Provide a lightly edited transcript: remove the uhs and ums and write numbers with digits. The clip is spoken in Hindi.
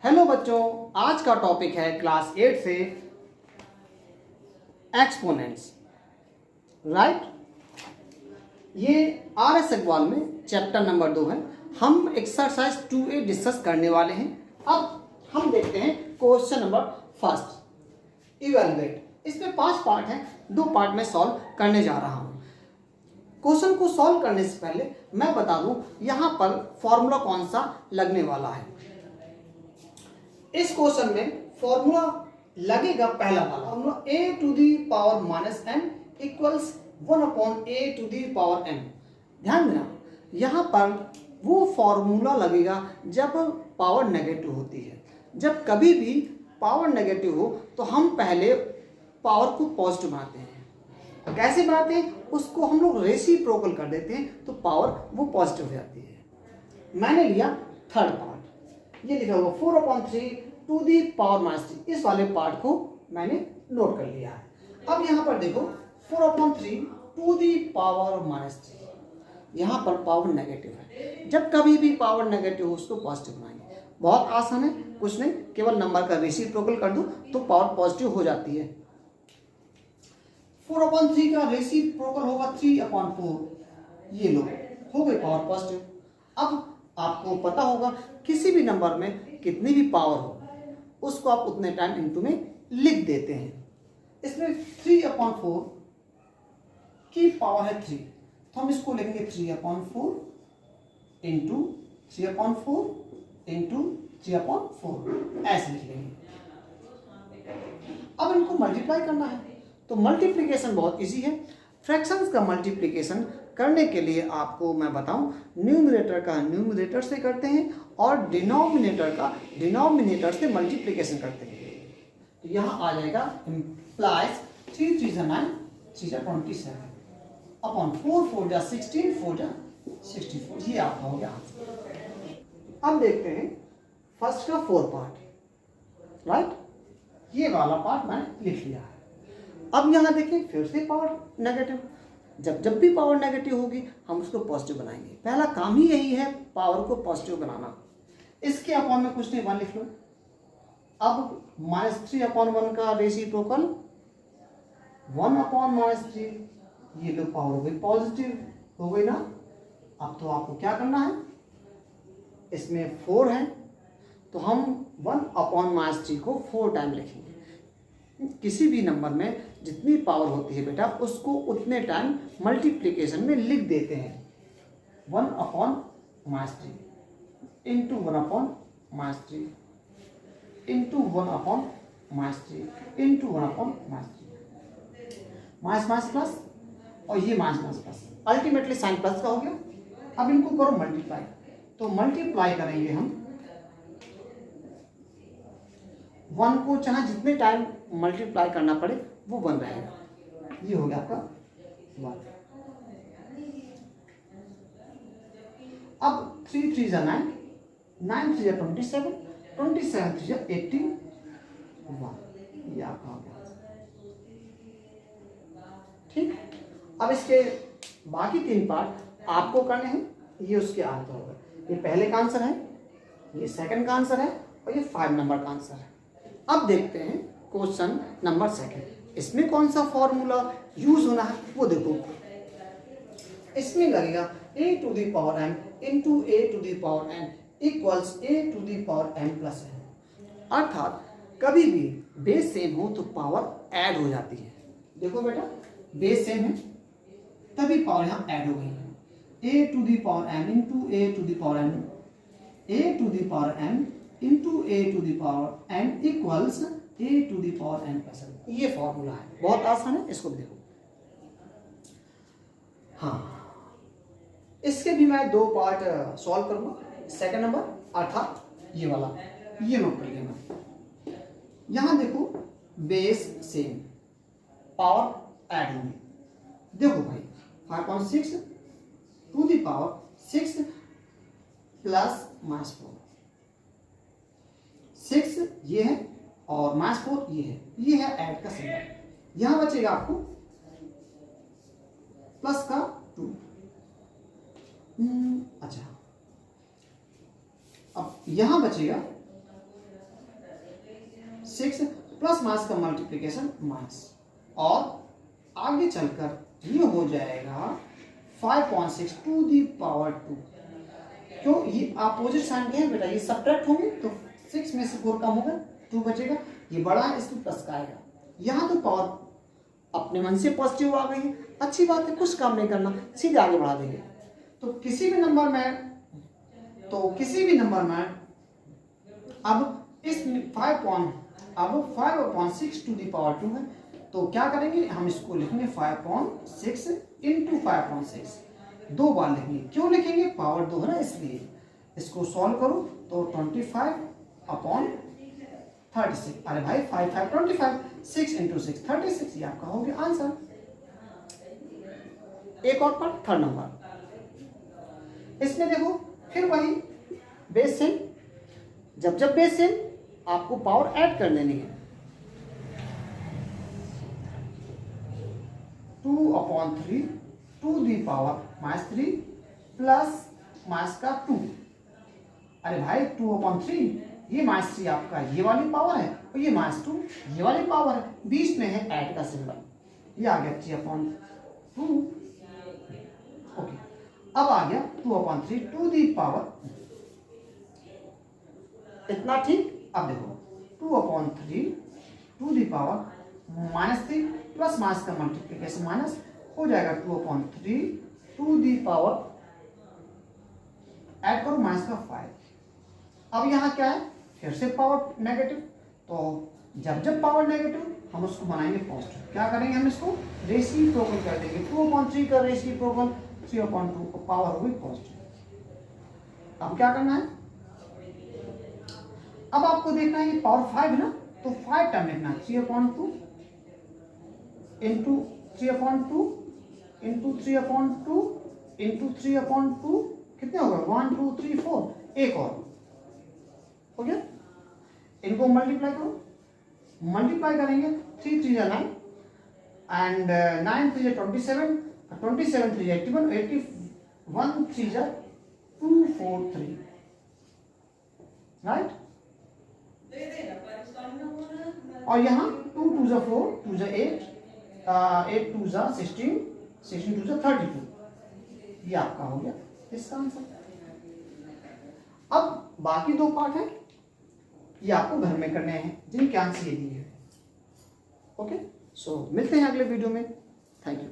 हेलो बच्चों, आज का टॉपिक है क्लास 8 से एक्सपोनेंट्स। राइट, ये आर एस अग्रवाल में चैप्टर नंबर 2 है। हम एक्सरसाइज 2A डिस्कस करने वाले हैं। अब हम देखते हैं क्वेश्चन नंबर फर्स्ट, इवैल्यूएट। इसमें 5 पार्ट हैं, 2 पार्ट में सॉल्व करने जा रहा हूं। क्वेश्चन को सॉल्व करने से पहले मैं बता दूं यहां पर फॉर्मूला कौन सा लगने वाला है। इस क्वेश्चन में फॉर्मूला लगेगा पहला वाला formula a to the power minus n equals 1/a to the power n। ध्यान देना, यहाँ पर वो फॉर्मूला लगेगा जब पावर नेगेटिव होती है। जब कभी भी पावर नेगेटिव हो तो हम पहले पावर को पॉजिटिव बनाते हैं। कैसे बनाते हैं, उसको हम लोग रेसिप्रोकल कर देते हैं तो पावर वो पॉजिटिव हो जाती है। मैंने लिया थर्ड पार्ट, ये लिखा हुआ 4/3 टू दी पावर माइनस 3। इस वाले पार्ट को मैंने नोट कर लिया है। अब यहाँ पर देखो 4/3 टू दी पावर माइनस 3, यहाँ पर पावर नेगेटिव है। जब कभी भी पावर नेगेटिव हो उसको पॉजिटिव बनाएंगे। बहुत आसान है, कुछ नहीं, केवल नंबर का रेसिप्रोकल कर दो तो पावर पॉजिटिव हो जाती है। 4/3 का रेसिप्रोकल होगा 3/4, ये लो हो गई पावर पॉजिटिव। अब आपको पता होगा किसी भी नंबर में कितनी भी पावर हो उसको आप उतने टाइम इनटू में लिख देते हैं। इसमें 3/4 की पावर है 3, तो हम इसको लिखेंगे 3/4 इंटू 3/4 इंटू 3/4, ऐसे लिख लेंगे। अब इनको मल्टीप्लाई करना है तो मल्टीप्लिकेशन बहुत इजी है। फ्रैक्शंस का मल्टीप्लिकेशन करने के लिए आपको मैं बताऊं, न्यूमरेटर का न्यूमरेटर से करते हैं और डिनोमिनेटर का डिनोमिनेटर से मल्टीप्लिकेशन करते हैं। तो यहाँ आ जाएगा इम्प्लाइज 3 3 9 3 27 अपॉन 4 4 16 4 64। ये आपका हो गया आंसर। अब देखते हैं फर्स्ट का 4 पार्ट। राइट, ये वाला पार्ट मैंने लिख लिया है। अब यहाँ देखिए फिर से पावर नेगेटिव। जब भी पावर नेगेटिव होगी हम उसको पॉजिटिव बनाएंगे। पहला काम ही यही है, पावर को पॉजिटिव बनाना। इसके अपॉन में कुछ नहीं, 1 लिख लो। अब -3/1 का रेसिप्रोकल 1/-3, ये लो पावर हो गई पॉजिटिव, हो गई ना। अब तो आपको क्या करना है, इसमें 4 है तो हम 1/-3 को 4 टाइम लिखेंगे। किसी भी नंबर में जितनी पावर होती है बेटा उसको उतने टाइम मल्टीप्लिकेशन में लिख देते हैं। 1/-3 into 1/-3 into 1/-3 into 1/-3, minus minus plus और ये minus minus plus, ultimately sign plus का हो गया। अब इनको करो मल्टीप्लाई, तो मल्टीप्लाई करेंगे हम 1 को, चाहे जितने टाइम मल्टीप्लाई करना पड़े वो 1 रहेगा। ये हो गया आपका 1। अब 3 3 9 9 3 27 27 3 80 1, ये आपका हो गया। ठीक, अब इसके बाकी 3 पार्ट आपको करने हैं, ये उसके आंसर होगा। ये पहले का आंसर है, ये सेकंड का आंसर है और ये 5 नंबर का आंसर है। अब देखते हैं क्वेश्चन नंबर 2। इसमें कौन सा फॉर्मूला यूज होना है वो देखो। इसमें लगेगा a to the power m into a to the power n equals a to the power m plus n। अर्थात कभी भी बेस सेम हो तो पावर ऐड हो जाती है। देखो बेटा, बेस सेम है तभी पावर यहाँ ऐड हो गई है। a to the power m into a to the power n, a to the power m into a to the power n equals a to the power n plus n। ये फॉर्मूला है, बहुत आसान है, इसको देखो। हाँ, इसके भी मैं 2 पार्ट सॉल्व करूंगा। सेकंड नंबर अर्थात ये वाला, ये नोट कर लेना। यहां देखो बेस सेम, पावर ऐड होगी। देखो भाई 5.6 टू दी पावर 6 प्लस -4, 6 ये है और -4 ये है ऐड का सिंबल। यहां बचेगा आपको प्लस का 2। अच्छा, अब यहां बचेगा 6 प्लस मास का मल्टीप्लिकेशन माइनस, और आगे चलकर ये हो जाएगा 5.6 टू दी पावर 2। क्यों, ये अपोजिट साइन के हैं बेटा, ये सब्ट्रैक्ट होंगे तो 6 में से 4 कम होगा, 2 बचेगा, ये बड़ा है इसको प्लस का आएगा। यहाँ तो पावर अपने मन से पॉजिटिव आ गई है, अच्छी बात है, कुछ काम नहीं करना, सीधे आगे बढ़ा देंगे। तो किसी भी नंबर में अब इस 5.6 टू दी पावर 2 है, तो क्या करेंगे, हम इसको लिखेंगे 5.6 इंटू 5.6, 2 बार लिखेंगे। क्यों लिखेंगे, पावर 2 है ना इसलिए। इसको सॉल्व करो तो 25/36। अरे भाई 5 5 25, 6 इंटू 6 36, ये आपका हो गया आंसर। एक और पार्ट, थर्ड नंबर, इसमें देखो फिर वही बेस सेम, जब बेस सेम आपको पावर ऐड कर लेनी है। 2/3 to the power -3 plus minus का 2। अरे भाई 2/3, ये -3 आपका ये वाली पावर है और ये -2 ये वाली पावर है, बीच में है ऐड का सिंबल, ये आ गया 3/2। ओके, अब आ गया 2/3 टू दी पावर, इतना ठीक। अब देखो 2/3 to the power -3 plus minus का मल्टीप्लिकेशन माइनस हो जाएगा 2/3 टू दी पावर, ऐड करो माइनस का 5। अब यहाँ क्या है, फिर से पावर नेगेटिव, तो जब पावर नेगेटिव हम उसको बनाएंगे पॉजिटिव। क्या करेंगे, हम इसको रेसिप्रोकल कर देंगे। 2/3 का रेसिप्रोकल 3/2, पावर होगी पॉजिटिव। अब क्या करना है, अब आपको देखना है ये पावर 5 है ना, तो 5 टर्म लिखना है, 3/2 इंटू 3/2 इंटू 3/2 इंटू 3/2, कितने होगा, 1 2 3 4, एक और हो गया। इनको मल्टीप्लाई करो, मल्टीप्लाई करेंगे 3 3 9 एंड 9 3 27, 27 3 81, 81 3 243, राइट। और यहाँ 2 2 4, 2 8, 8 2 16, 16 2 32, ये आपका हो गया इसका आंसर। अब बाकी 2 पार्ट हैं, ये आपको घर में करने हैं, जिनके आंसर ये दिए हैं। ओके, सो मिलते हैं अगले वीडियो में। Thank you.